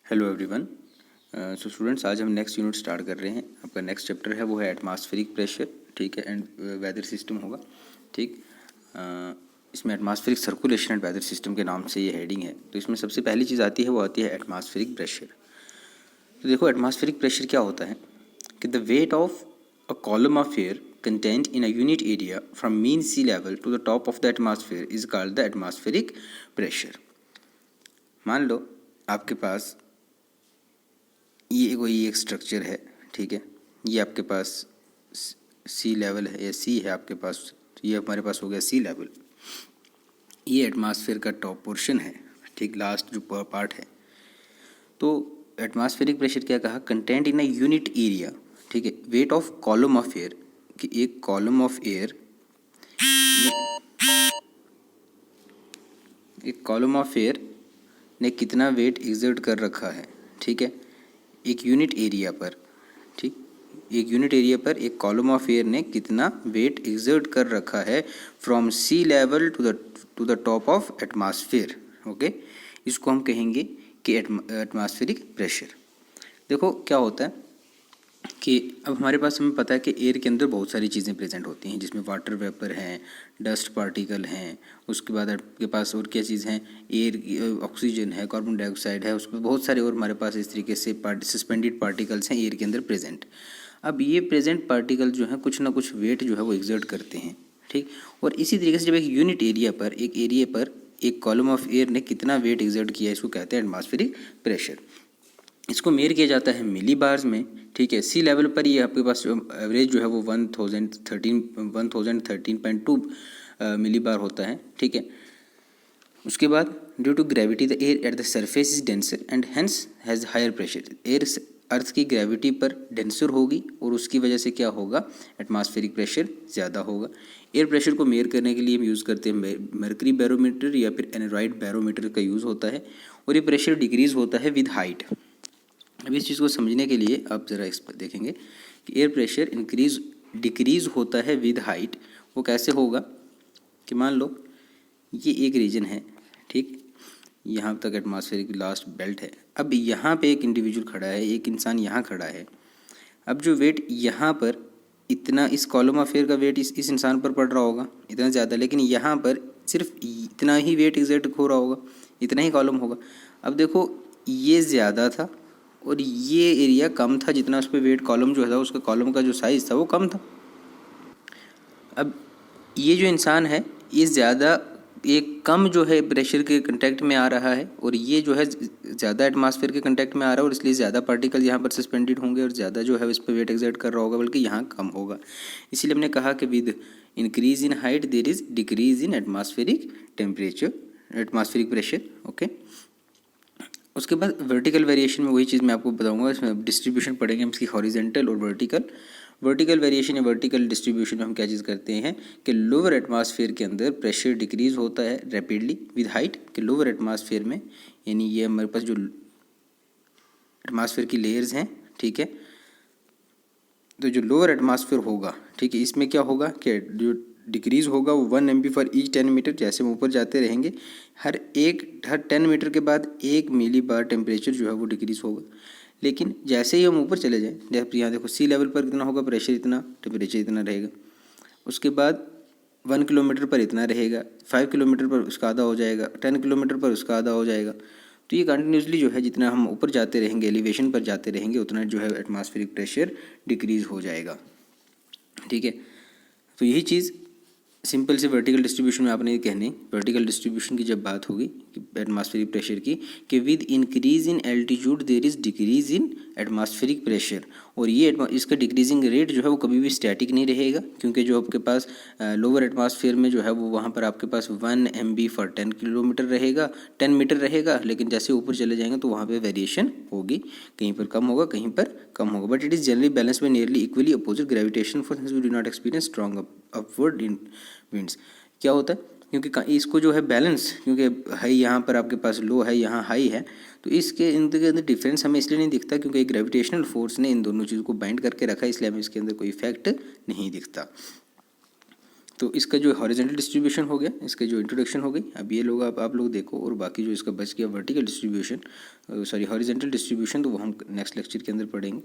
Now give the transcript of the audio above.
Hello everyone. So students, आज हम next unit start कर रहे हैं। आपका नेक्स्ट चैप्टर है वो है एटमॉस्फेरिक प्रेशर, ठीक है, एंड वेदर सिस्टम होगा, ठीक। इसमें atmospheric circulation and weather system के नाम से ये हेडिंग है। तो इसमें सबसे पहली चीज़ आती है वो आती है एटमॉस्फेरिक प्रेशर। तो देखो, एटमॉस्फेरिक प्रेशर क्या होता है कि the weight of a column of air contained in a unit area from mean sea level to the top of the atmosphere is called the atmospheric pressure। मान लो आपके पास ये कोई एक स्ट्रक्चर है, ठीक है। ये आपके पास सी लेवल है या सी है आपके पास, तो ये हमारे पास हो गया सी लेवल। ये एटमॉस्फेयर का टॉप पोर्शन है, ठीक, लास्ट जो पार्ट है। तो एटमॉस्फेरिक प्रेशर क्या कहा, content in a unit area, ठीक है, weight of column of air, कि एक कॉलम ऑफ एयर, एक कॉलम ऑफ एयर ने कितना वेट एग्जर्ट कर रखा है, ठीक है, एक यूनिट एरिया पर, ठीक, एक यूनिट एरिया पर एक कॉलम ऑफ एयर ने कितना वेट एग्जर्ट कर रखा है from sea level to the top of atmosphere. Okay, इसको हम कहेंगे कि एटमॉस्फेरिक प्रेशर। देखो क्या होता है कि अब हमारे पास हमें पता है कि एयर के अंदर बहुत सारी चीज़ें प्रेजेंट होती हैं, जिसमें वाटर वेपर हैं, डस्ट पार्टिकल हैं, उसके बाद आपके पास और क्या चीज़ हैं, एयर ऑक्सीजन है, कार्बन डाइऑक्साइड है, उसमें बहुत सारे और हमारे पास इस तरीके से सस्पेंडेड पार्टिकल्स हैं एयर के अंदर प्रेजेंट। अब ये प्रेजेंट पार्टिकल जो है कुछ ना कुछ वेट जो है वो एग्जर्ट करते हैं, ठीक। और इसी तरीके से जब एक यूनिट एरिया पर, एक एरिया पर एक कॉलम ऑफ एयर ने कितना वेट एग्जर्ट किया है, इसको कहते हैं एटमॉस्फेरिक प्रेशर। इसको मेयर किया जाता है मिली बार्स में, ठीक है। सी लेवल पर ये आपके पास एवरेज जो है वो 1013.2 मिली बार होता है, ठीक है। उसके बाद due to gravity the air at the surface is denser and hence has higher pressure. Air earth की ग्रेविटी पर डेंसर होगी और उसकी वजह से क्या होगा, एटमॉस्फेरिक प्रेशर ज़्यादा होगा। एयर प्रेशर को मेयर करने के लिए हम यूज़ करते हैं मर्करी बैरोमीटर या फिर एनराइड बैरोमीटर का यूज़ होता है, और ये प्रेशर डिक्रीज़ होता है विद हाइट। अब इस चीज़ को समझने के लिए आप ज़रा इस पर देखेंगे कि एयर प्रेशर डिक्रीज़ होता है विद हाइट। वो कैसे होगा कि मान लो ये एक रीजन है, ठीक, यहाँ तक एटमॉस्फेरिक लास्ट बेल्ट है। अब यहाँ पे एक इंडिविजुअल खड़ा है, एक इंसान यहाँ खड़ा है। अब जो वेट यहाँ पर इतना, इस कॉलम ऑफ एयर का वेट इस इंसान पर पड़ रहा होगा इतना ज़्यादा, लेकिन यहाँ पर सिर्फ इतना ही वेट एग्जर्ट हो रहा होगा, इतना ही कॉलम होगा। अब देखो ये ज़्यादा था और ये एरिया कम था, जितना उस पर वेट कॉलम जो था उसका कॉलम का जो साइज़ था वो कम था। अब ये जो इंसान है ये ज़्यादा, ये कम जो है प्रेशर के कांटेक्ट में आ रहा है, और ये जो है ज़्यादा एटमॉस्फेयर के कांटेक्ट में आ रहा है, और इसलिए ज़्यादा पार्टिकल यहाँ पर सस्पेंडेड होंगे और ज़्यादा जो है इस पर वेट एक्सर्ट कर रहा होगा, बल्कि यहाँ कम होगा। इसीलिए हमने कहा कि with increase in height there is decrease in atmospheric temperature, atmospheric pressure. Okay, उसके बाद वर्टिकल वेरिएशन में वही चीज़ मैं आपको बताऊंगा। इसमें डिस्ट्रीब्यूशन पढ़ेंगे हम इसकी, हॉरिजेंटल और वर्टिकल। वर्टिकल वेरिएशन या वर्टिकल डिस्ट्रीब्यूशन में हम क्या चीज़ करते हैं कि लोअर एटमॉस्फेयर के अंदर प्रेशर डिक्रीज होता है रैपिडली विद हाइट, कि लोअर एटमॉस्फेयर में, यानी ये हमारे पास जो एटमॉस्फेयर की लेयर्स हैं, ठीक है, तो जो लोअर एटमॉस्फेयर होगा, ठीक है, इसमें क्या होगा कि जो डिक्रीज़ होगा वो 1 MB फॉर ईच 10 मीटर। जैसे हम ऊपर जाते रहेंगे हर 10 मीटर के बाद 1 मिली बार टेम्परेचर जो है वो डिक्रीज़ होगा। लेकिन जैसे ही हम ऊपर चले जाएँ, जैसे यहाँ देखो सी लेवल पर कितना होगा प्रेशर, इतना, टेम्परेचर इतना रहेगा। उसके बाद 1 किलोमीटर पर इतना रहेगा, 5 किलोमीटर पर उसका आधा हो जाएगा, 10 किलोमीटर पर उसका आधा हो जाएगा। तो ये कंटिन्यूसली जो है जितना हम ऊपर जाते रहेंगे, एलिवेशन पर जाते रहेंगे, उतना जो है एटमॉस्फेरिक प्रेशर डिक्रीज़ हो जाएगा, ठीक है। तो यही चीज़ सिंपल से वर्टिकल डिस्ट्रीब्यूशन में आपने ये कहनी, वर्टिकल डिस्ट्रीब्यूशन की जब बात होगी एटमॉस्फेरिक प्रेशर की, कि with increase in altitude there is decrease in atmospheric pressure. और ये इसका डिक्रीजिंग रेट जो है वो कभी भी स्टैटिक नहीं रहेगा, क्योंकि जो आपके पास लोअर एटमॉस्फेयर में जो है वो वहाँ पर आपके पास 1 MB फॉर 10 किलोमीटर रहेगा, 10 मीटर रहेगा। लेकिन जैसे ऊपर चले जाएंगे तो वहाँ पर वेरिएशन होगी, कहीं पर कम होगा, कहीं पर कम होगा, but it is generally balance by nearly equally opposite gravitation force, we do not experience strong upward in winds. क्या होता है, क्योंकि इसको जो है बैलेंस, क्योंकि हाई यहाँ पर आपके पास लो है, यहाँ हाई है, तो इसके इनके अंदर डिफरेंस हमें इसलिए नहीं दिखता क्योंकि एक ग्रेविटेशनल फोर्स ने इन दोनों चीज़ों को बाइंड करके रखा है, इसलिए हमें इसके अंदर कोई इफेक्ट नहीं दिखता। तो इसका जो हॉरिजॉन्टल डिस्ट्रीब्यूशन हो गया, इसका जो इंट्रोडक्शन हो गई। अब ये लोग आप लोग देखो, और बाकी जो इसका बच गया vertical distribution, sorry horizontal distribution, तो वो हम नेक्स्ट लेक्चर के अंदर पढ़ेंगे।